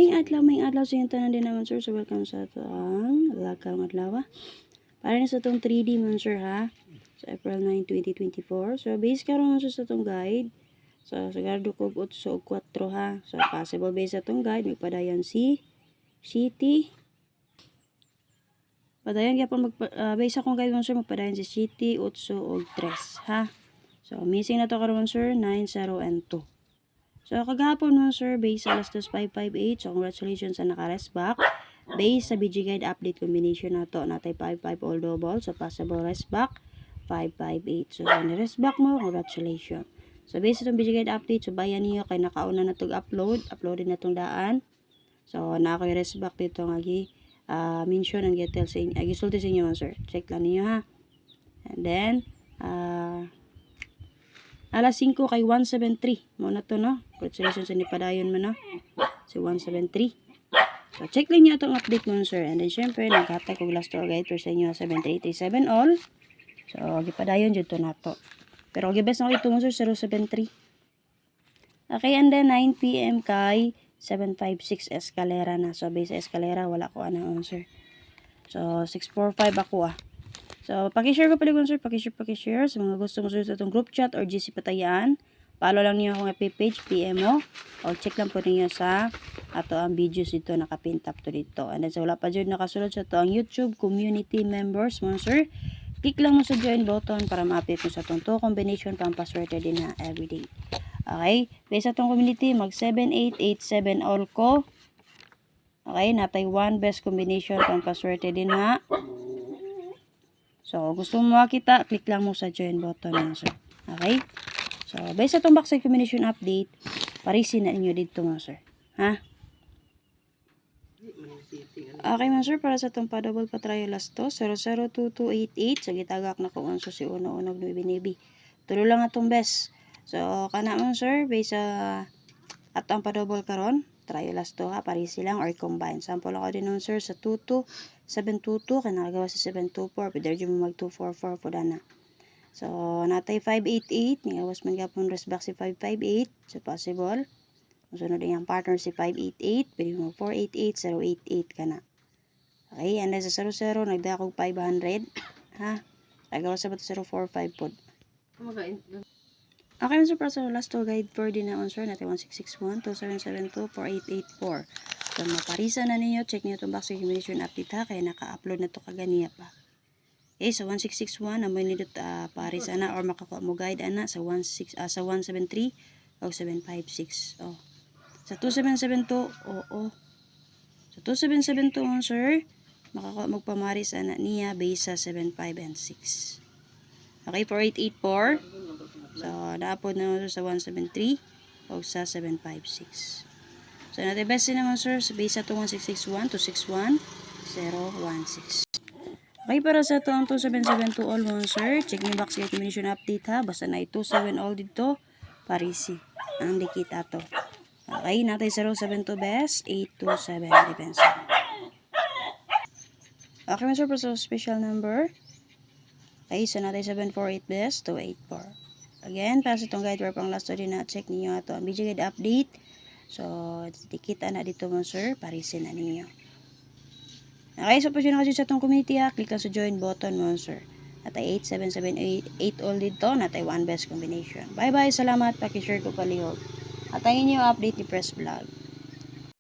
May adlaw sa yung tanan din naman sir. So welcome sa ito ang lakang adlaw. Para na sa itong 3D man sir ha. So April 9, 2024. So base karon man sir sa itong guide. So sagardo ko 8 o 4 ha. So possible base sa itong guide. Magpadayon si City. Padayon gyapon base akong guide man sir. Magpadayon si City 8 o 3 ha. So missing na to karon sir 9, 0 and 2. So, kagahapon mo, sir, base sa alas 2558. So, congratulations sa naka-rest back. Base sa BG Guide update combination na to, natay 55 all double. So, possible rest back, 558. So, ni-rest back mo, congratulations. So, base sa itong BG Guide update, so, bayan niyo kay nakauna na itong upload. Uploaded na itong daan. So, na ako rest back dito ng mention and get tell sa inyo. Gisulti sa inyo, sir. Check lang niyo, ha. And then, alas 5 kay 173. Mo na to, no? Congratulations sa nipadayon man, no? Si 173. So, check lang nyo itong update mo, sir. And then, syempre, nagkatay ko last tour guide for sa inyo 7337 all. So, gipadayon dyan to na to. Pero, gibes na ko ito mo, sir, 073. Okay, and then, 9 PM kay 756 Escalera na. So, base sa Escalera, wala ko anong, sir. So, 645 ako, So, pakishare ko pala sir, pakishare sa mga gusto mo sir sa itong group chat or GC Patayaan. Follow lang niyo akong FB page, PM mo. O check lang po niyo sa ato ang videos dito, nakapintap to dito. And then, sa wala pa dyan nakasunod sa ito ang YouTube community members mo sir. Click lang mo sa join button para ma-update mo sa itong to combination pampaswerte din na everyday. Okay, based sa itong community, mag 7887 all ko. Okay, natay 1 best combination pampaswerte din ha. So, gusto mo makita, click lang mo sa join button mo, sir. Okay? So, based sa itong backside combination update, parisin na ninyo dito, mga sir. Ha? Okay, mga sir, para sa itong pa-double pa-try last to, 002288. So, gitagak na kung anso si Uno-Unog no Ibinibi. Tulo lang atong best. So, kana mga sir, based sa atong pa-double karon, try last to ha, parisi lang or combine. Sample ako din nun sir sa 722, kaya nakagawa sa 724, pwede rin mo mag 244 po na. So, natay 588, ningawas man gapon rest back si 558, so possible. Sunod din yung partner si 588, pwede mo 488, 088 ka na. Okay, and then sa 00, nagdakog 500, ha? Nagawa sa 045 po. Okay, sir, para sa last tour guide for din na sir, natin 1661-2772-4884. So, maparisa na ninyo, check niyo itong box recommendation update ha, kaya naka-upload na to kaganiya pa. Okay, so 1661, naman nito parisa na or makakuha mo guide ana sa 173 o 756. Oh. Sa 2772, Sa 2772 sir, makakuha mo pamaris ana niya base sa 75 and 6. Okay, 4884. So, naapod na sa 173 o sa 756. So, natin best naman sir, sa base sa 1661 to 61016. Okay, para sa ito ang 2772 all mo sir, check nyo box recommendation update ha, basta na 27 all dito, parisi, ang dikita to. Okay, natin 072 best, 827 depends. Okay sir, para sa special number, okay, so natin 748 best, 284. Again, para sa itong guide for pang last story na check niyo ito ang video guide update. So, dikita na dito mo sir, parisin na niyo. Okay, so pag yun kasi sa itong community ha, click lang sa join button mo sir. At ay 8778 all dito, natay 1 best combination. Bye bye, salamat, pakishare ko palihog. At ang inyo update ni Press Vlog.